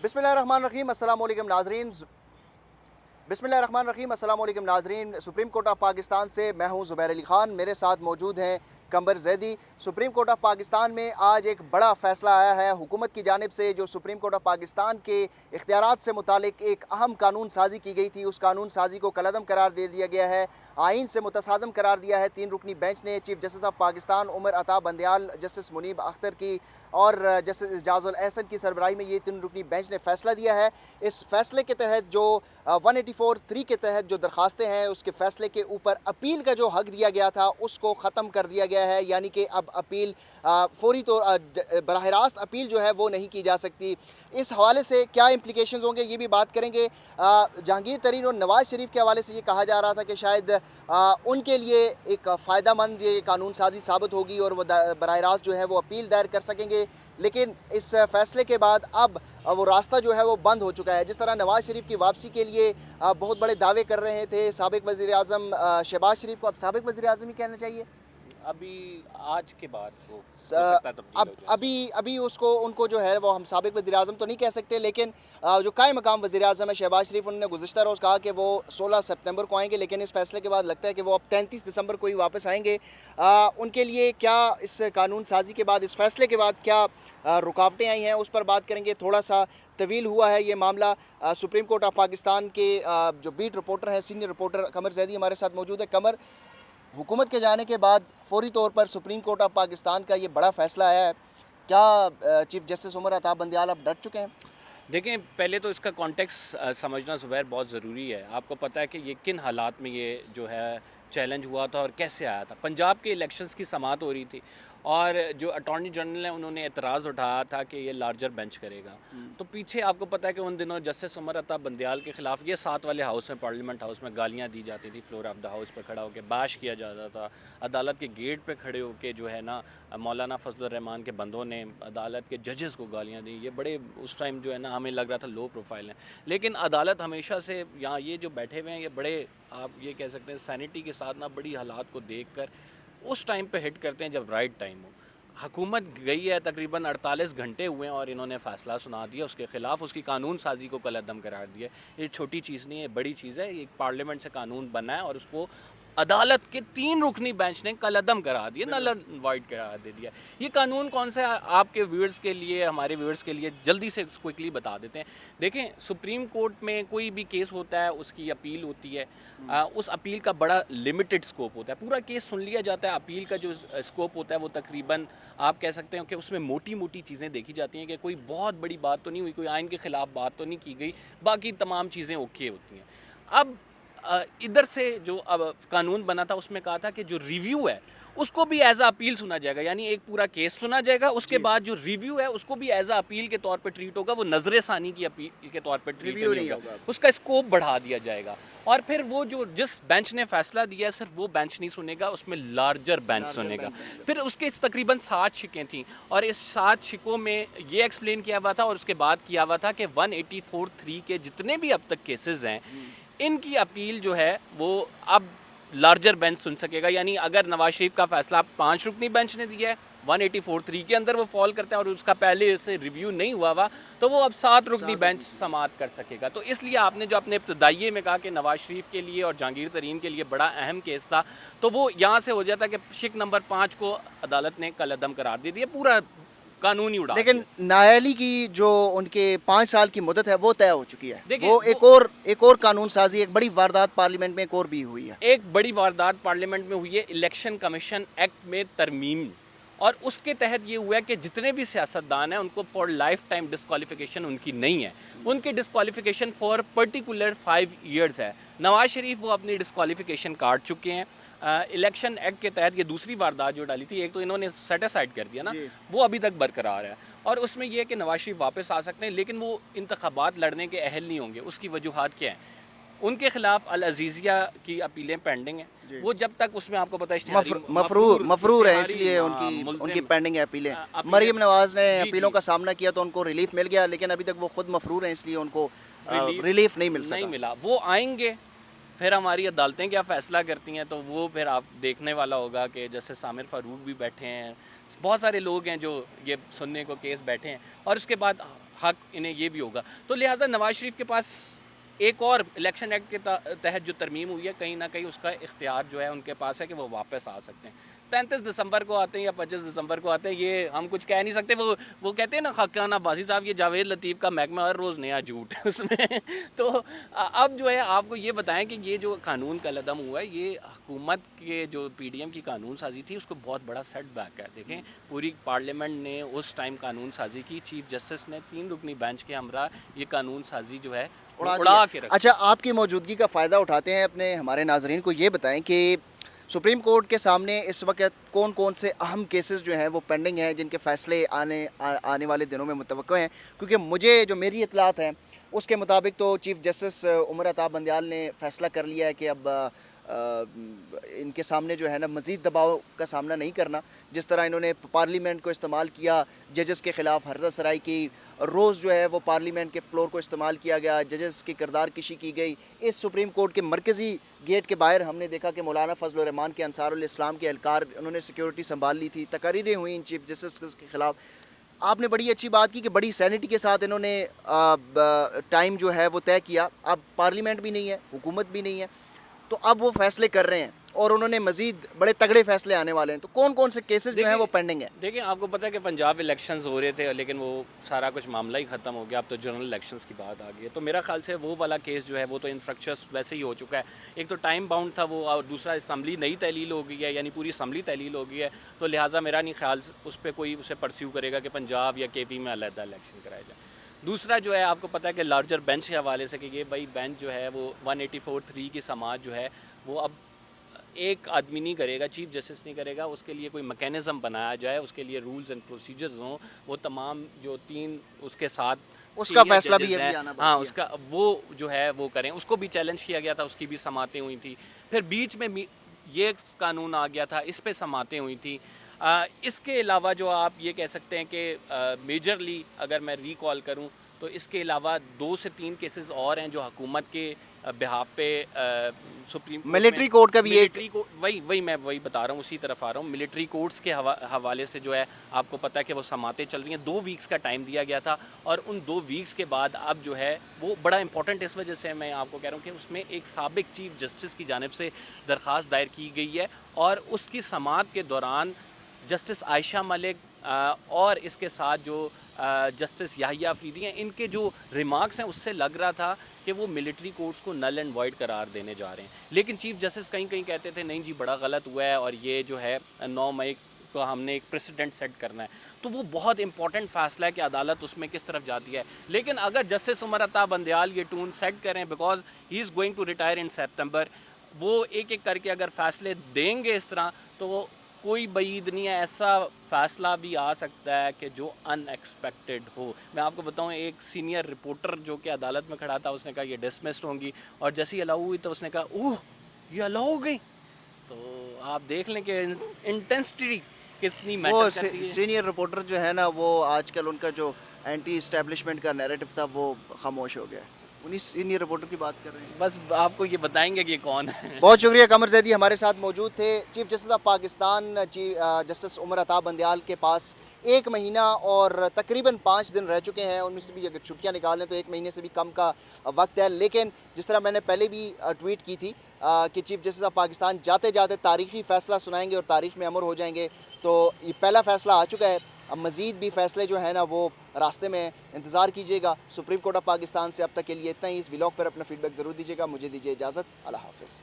बिस्मिल्लाहिर्रहमानिर्रहीम अस्सलाम वालेकुम नाज़रीन। बिस्मिल्लाहिर्रहमानिर्रहीम अस्सलाम वालेकुम नाज़रीन। सुप्रीम कोर्ट ऑफ पाकिस्तान से मैं हूं ज़ुबैर अली ख़ान, मेरे साथ मौजूद हैं Qamar Zaidi. Supreme court of Pakistan में आज एक बड़ा फ़ैसला आया है हुकूमत की जानिब से, जो सुप्रीम कोर्ट ऑफ पाकिस्तान के इख्तियारात से मुतालिक एक अहम कानून साज़ी की गई थी। उस कानून साज़ी को कलअदम करार दे दिया गया है, आइन से मुतसादम करार दिया है। 3 रुकनी बेंच ने chief justice of Pakistan Umar Ata Bandial, justice Munib Akhtar की और जस्टिस एजाजुल एहसन की सरबराही में ये 3 रुकनी बेंच ने फ़ैसला दिया है। इस फ़ैसले के तहत जो 184(3) के तहत जो दरखास्तें हैं, उसके फ़ैसले के ऊपर अपील का जो हक़ दिया गया था उसको ख़त्म कर दिया गया है। यानी कि अब अपील फौरी तौर बराह रास्त अपील जो है वो नहीं की जा सकती। इस हवाले से क्या इम्प्लिकेशंस होंगे ये भी बात करेंगे। जहांगीर तरीन और नवाज़ शरीफ के हवाले से ये कहा जा रहा था कि शायद उनके लिए एक फ़ायदेमंद ये कानून साज़ी साबित होगी और वो बराह रास्त जो है वो अपील दायर कर सकेंगे। लेकिन इस फ़ैसले के बाद अब वो रास्ता जो है वो बंद हो चुका है। जिस तरह नवाज़ शरीफ की वापसी के लिए बहुत बड़े दावे कर रहे थे साबिक़ वज़ीर आज़म शहबाज शरीफ को, अब साबिक़ वज़ीर आज़म ही कहना चाहिए। अभी आज के बाद वो हो सकता है तब्दील हो जाए। अभी उसको उनको जो है वो हम साबिक़ वज़ीर आज़म तो नहीं कह सकते, लेकिन जो कायम मकाम वज़ीर आज़म है शहबाज शरीफ, उन्होंने गुज़िश्ता रोज़ कहा कि वो 16 सितंबर को आएंगे, लेकिन इस फ़ैसले के बाद लगता है कि वो अब 33 दिसंबर को ही वापस आएंगे। उनके लिए क्या इस कानून साज़ी के बाद, इस फ़ैसले के बाद क्या रुकावटें आई हैं, उस पर बात करेंगे। थोड़ा सा तवील हुआ है ये मामला। सुप्रीम कोर्ट ऑफ पाकिस्तान के जो बीट रिपोर्टर हैं, सीनियर रिपोर्टर कमर जैदी हमारे साथ मौजूद है। कमर, हुकूमत के जाने के बाद फौरी तौर पर सुप्रीम कोर्ट ऑफ पाकिस्तान का ये बड़ा फ़ैसला आया है, क्या चीफ जस्टिस उमर अता बंदयाल अब डट चुके हैं? देखें, पहले तो इसका कॉन्टेक्स्ट समझना ज़ुबैर बहुत ज़रूरी है। आपको पता है कि ये किन हालात में ये जो है चैलेंज हुआ था और कैसे आया था। पंजाब के इलेक्शंस की समाअत हो रही थी और जो अटॉर्नी जनरल हैं उन्होंने एतराज़ उठाया था कि ये लार्जर बेंच करेगा। तो पीछे आपको पता है कि उन दिनों जस्टिस उमर अता बंदयाल के ख़िलाफ़ ये 7 वाले हाउस में, पार्लियामेंट हाउस में गालियाँ दी जाती थी, फ्लोर ऑफ द हाउस पर खड़ा होकर बाश किया जाता था। अदालत के गेट पर खड़े होकर जो है ना मौलाना फजल रहमान के बंदों ने अदालत के जजेस को गालियाँ दी। ये बड़े उस टाइम जो है ना हमें लग रहा था लो प्रोफाइल हैं, लेकिन अदालत हमेशा से यहाँ ये जो बैठे हुए हैं ये बड़े, आप ये कह सकते हैं सैनिटी के साथ ना बड़ी हालात को देख कर उस टाइम पे हिट करते हैं जब राइट टाइम हो। हुकूमत गई है, तकरीबन 48 घंटे हुए हैं और इन्होंने फ़ैसला सुना दिया उसके ख़िलाफ़, उसकी कानून साजी को कलअदम करार दिया। ये छोटी चीज़ नहीं है, बड़ी चीज़ है। ये पार्लियामेंट से कानून बना है और उसको अदालत के 3 रुकनी बेंच ने कलअदम करा दिया, नल एंड वाइड करार दे दिया। ये कानून कौन सा है आपके व्यूअर्स के लिए, हमारे व्यूअर्स के लिए जल्दी से क्विकली बता देते हैं। देखें, सुप्रीम कोर्ट में कोई भी केस होता है उसकी अपील होती है। उस अपील का बड़ा लिमिटेड स्कोप होता है, पूरा केस सुन लिया जाता है। अपील का जो स्कोप होता है वो तकरीबन आप कह सकते हैं कि उसमें मोटी मोटी चीज़ें देखी जाती हैं कि कोई बहुत बड़ी बात तो नहीं हुई, कोई आइन के ख़िलाफ़ बात तो नहीं की गई, बाकी तमाम चीज़ें ओके होती हैं। अब इधर से जो अब कानून बना था उसमें कहा था कि जो रिव्यू है उसको भी एज अ अपील सुना जाएगा, यानी एक पूरा केस सुना जाएगा, उसके बाद जो रिव्यू है उसको भी एज अ अपील के तौर पे ट्रीट होगा, वो नजर सानी की अपील के तौर पे ट्रीट नहीं होगा, उसका स्कोप बढ़ा दिया जाएगा। और फिर वो जो जिस बेंच ने फैसला दिया है सिर्फ वो बेंच नहीं सुनेगा, उसमें लार्जर बेंच सुनेगा। फिर उसके तकरीबन 7 शिकें थी और इस 7 शिकों में ये एक्सप्लेन किया हुआ था और उसके बाद किया हुआ था कि 184(3) के जितने भी अब तक केसेस हैं इनकी अपील जो है वो अब लार्जर बेंच सुन सकेगा। यानी अगर नवाज शरीफ का फैसला 5 रुकनी बेंच ने दिया है, 184(3) के अंदर वो फॉल करता है और उसका पहले से रिव्यू नहीं हुआ हुआ, तो वो अब 7 रुकनी बेंच समाअत कर सकेगा। तो इसलिए आपने जो अपने इब्तदाइये में कहा कि नवाज शरीफ के लिए और जहांगीर तरीन के लिए बड़ा अहम केस था, तो वो यहाँ से हो जाता कि शिक नंबर 5 को अदालत ने कलअदम करार दे दिया, पूरा कानूनी उड़ा। लेकिन नायली की जो उनके 5 साल की मुद्दत है वो तय हो चुकी है। वो एक और कानून साजी, एक बड़ी वारदात पार्लियामेंट में एक और भी हुई है। एक बड़ी वारदात पार्लियामेंट में हुई है, इलेक्शन कमीशन एक्ट में तरमीम, और उसके तहत ये हुआ है कि जितने भी सियासतदान हैं उनको फॉर लाइफ टाइम डिस्क्वालिफिकेशन उनकी नहीं है, उनकी डिस्क्वालिफिकेशन फॉर पर्टिकुलर 5 ईयर्स है। नवाज शरीफ वो अपनी डिस्क्वालिफिकेशन काट चुके हैं। इलेक्शन एक्ट के तहत ये दूसरी वारदात जो डाली थी, एक तो इन्होंने सेट असाइड कर दिया ना, वो अभी तक बरकरार है और उसमें यह है कि नवाज शरीफ वापस आ सकते हैं, लेकिन वो इंतखाबात लड़ने के अहल नहीं होंगे। उसकी वजूहात क्या हैं? उनके खिलाफ अल अजीज़िया की अपीलें पेंडिंग हैं, वो जब तक उसमें आपको पता है मफरूर है, इसलिए उनकी पेंडिंग है अपीलें। मरीम नवाज ने अपीलों का सामना किया तो उनको रिलीफ मिल गया, लेकिन अभी तक वो खुद मफरूर हैं, इसलिए उनको रिलीफ नहीं मिला। वो आएंगे, फिर हमारी अदालतें क्या फ़ैसला करती हैं तो वो फिर आप देखने वाला होगा कि जैसे सामिर फ़ारूक भी बैठे हैं, बहुत सारे लोग हैं जो ये सुनने को केस बैठे हैं, और उसके बाद حق انہیں یہ بھی ہوگا. تو لہٰذا نواز شریف کے پاس ایک اور الیکشن ایکٹ کے تحت جو ترمیم ہوئی ہے کہیں نہ کہیں اس کا اختیار جو ہے ان کے پاس ہے کہ وہ واپس آ سکتے ہیں. 35 دسمبر کو آتے ہیں یا 25 دسمبر کو آتے ہیں یہ ہم کچھ کہہ نہیں سکتے. وہ کہتے ہیں نا خاکانہ بازی صاحب, یہ جاوید لطیف کا محکمہ ہر روز نیا جھوٹ ہے اس میں. تو اب جو ہے آپ کو یہ بتائیں کہ یہ جو قانون کا عدم ہوا ہے یہ حکومت کے جو پی ڈی ایم کی قانون سازی تھی اس کو بہت بڑا سیٹ بیک ہے. دیکھیں پوری پارلیمنٹ نے اس ٹائم قانون سازی کی, چیف جسٹس نے 3 رکنی بینچ کے ہمراہ یہ قانون سازی جو ہے اڑا کے رکھا. اچھا, آپ کی موجودگی کا فائدہ اٹھاتے ہیں اپنے ہمارے ناظرین کو یہ بتائیں کہ سپریم کورٹ کے سامنے اس وقت کون کون سے اہم کیسز جو ہیں وہ پینڈنگ ہیں جن کے فیصلے آنے والے دنوں میں متوقع ہیں, کیونکہ مجھے جو میری اطلاعات ہیں اس کے مطابق تو چیف جسٹس عمر عطا بندیال نے فیصلہ کر لیا ہے کہ اب ان کے سامنے جو ہے نا مزید دباؤ کا سامنا نہیں کرنا. جس طرح انہوں نے پارلیمنٹ کو استعمال کیا ججز کے خلاف حرزہ سرائی کی, روز جو ہے وہ پارلیمنٹ کے فلور کو استعمال کیا گیا, ججز کی کردار کشی کی گئی. اس سپریم کورٹ کے مرکزی گیٹ کے باہر ہم نے دیکھا کہ مولانا فضل الرحمان کے انصار الاسلام کے اہلکار انہوں نے سیکیورٹی سنبھال لی تھی. تقاریر ہوئیں ان چیف جسٹس کے خلاف. آپ نے بڑی اچھی بات کی کہ بڑی سینٹی کے ساتھ انہوں نے ٹائم جو ہے وہ طے کیا. اب پارلیمنٹ بھی نہیں ہے, حکومت بھی نہیں ہے, تو اب وہ فیصلے کر رہے ہیں اور انہوں نے مزید بڑے تگڑے فیصلے آنے والے ہیں. تو کون کون سے کیسز جو ہیں وہ پینڈنگ ہیں؟ دیکھیں آپ کو پتہ ہے کہ پنجاب الیکشنز ہو رہے تھے لیکن وہ سارا کچھ معاملہ ہی ختم ہو گیا. اب تو جنرل الیکشنز کی بات آ گئی ہے. تو میرا خیال سے وہ والا کیس جو ہے وہ تو انفرکچرس ویسے ہی ہو چکا ہے. ایک تو ٹائم باؤنڈ تھا وہ, اور دوسرا اسمبلی نئی تحلیل ہو گئی ہے, یعنی پوری اسمبلی تحلیل ہو گئی ہے. تو لہٰذا میرا نہیں خیال اس پہ کوئی اسے پرسیو کرے گا کہ پنجاب یا کے پی میں علیحدہ الیکشن کرائے جائے. دوسرا جو ہے آپ کو پتہ ہے کہ لارجر بینچ کے حوالے سے کہ یہ بھائی بینچ جو ہے وہ 184(3) کی سماعت جو ہے وہ اب ایک آدمی نہیں کرے گا, چیف جسٹس نہیں کرے گا, اس کے لیے کوئی میکینزم بنایا جائے, اس کے لیے رولز اینڈ پروسیجرز ہوں, وہ تمام جو 3 اس کے ساتھ اس کا فیصلہ بھی ابھی آنا باقی ہے. ہاں اس کا وہ جو ہے وہ کریں. اس کو بھی چیلنج کیا گیا تھا, اس کی بھی سماعتیں ہوئی تھیں. پھر بیچ میں یہ قانون آ گیا تھا, اس پہ سماعتیں ہوئی تھیں. اس کے علاوہ جو آپ یہ کہہ سکتے ہیں کہ میجرلی اگر میں ریکال کروں تو اس کے علاوہ 2 سے 3 کیسز اور ہیں جو حکومت کے بہاف پہ سپریم ملٹری کورٹ کا بھی ایک وہی بتا رہا ہوں, اسی طرف آ رہا ہوں. ملٹری کورٹس کے حوالے سے جو ہے آپ کو پتہ ہے کہ وہ سماعتیں چل رہی ہیں. 2 ویکس کا ٹائم دیا گیا تھا اور ان 2 ویکس کے بعد اب جو ہے وہ بڑا امپورٹنٹ اس وجہ سے میں آپ کو کہہ رہا ہوں کہ اس میں ایک سابق چیف جسٹس کی جانب سے درخواست دائر کی گئی ہے اور اس کی سماعت کے دوران جسٹس عائشہ ملک اور اس کے ساتھ جو جسٹس یحییٰ افریدی ہیں, ان کے جو ریمارکس ہیں اس سے لگ رہا تھا کہ وہ ملٹری کورٹس کو نل اینڈ وائڈ قرار دینے جا رہے ہیں. لیکن چیف جسٹس کہیں کہتے تھے نہیں جی بڑا غلط ہوا ہے اور یہ جو ہے 9 مئی کو ہم نے ایک پریسیڈنٹ سیٹ کرنا ہے. تو وہ بہت امپورٹنٹ فیصلہ ہے کہ عدالت اس میں کس طرف جاتی ہے. لیکن اگر جسٹس عمر عطا بندیال یہ ٹون سیٹ کریں because he is going to retire in September, وہ ایک ایک کر کے اگر فیصلے دیں گے اس طرح تو وہ کوئی بعید نہیں ہے, ایسا فیصلہ بھی آ سکتا ہے کہ جو ان ایکسپیکٹڈ ہو. میں آپ کو بتاؤں ایک سینئر رپورٹر جو کہ عدالت میں کھڑا تھا اس نے کہا یہ ڈسمسڈ ہوں گی, اور جیسے ہی الاؤ ہوئی تو اس نے کہا اوہ یہ الاؤ ہو گئی. تو آپ دیکھ لیں کہ انٹینسٹی کتنی میٹر کرتی ہے. سینئر رپورٹر جو ہے نا وہ آج کل ان کا جو اینٹی اسٹیبلشمنٹ کا نیریٹو تھا وہ خاموش ہو گیا. انہیں سینئر رپورٹر کی بات کر رہے ہیں. بس آپ کو یہ بتائیں گے کہ کون ہے. بہت شکریہ. قمر زیدی ہمارے ساتھ موجود تھے. Chief justice of Pakistan justice Umar Ata Bandial کے پاس 1 مہینہ اور تقریباً 5 دن رہ چکے ہیں. ان میں سے بھی اگر چھٹیاں نکال لیں تو 1 مہینے سے بھی کم کا وقت ہے. لیکن جس طرح میں نے پہلے بھی ٹویٹ کی تھی کہ چیف جسٹس آف پاکستان جاتے جاتے تاریخی فیصلہ سنائیں گے اور تاریخ میں امر ہو جائیں گے. تو یہ پہلا فیصلہ آ چکا ہے. اب مزید بھی فیصلے جو ہیں نا وہ راستے میں انتظار کیجیے گا. سپریم کورٹ آف پاکستان سے اب تک کے لیے اتنا ہی. اس ولاگ پر اپنا فیڈ بیک ضرور دیجیے گا. مجھے دیجیے اجازت. اللہ حافظ.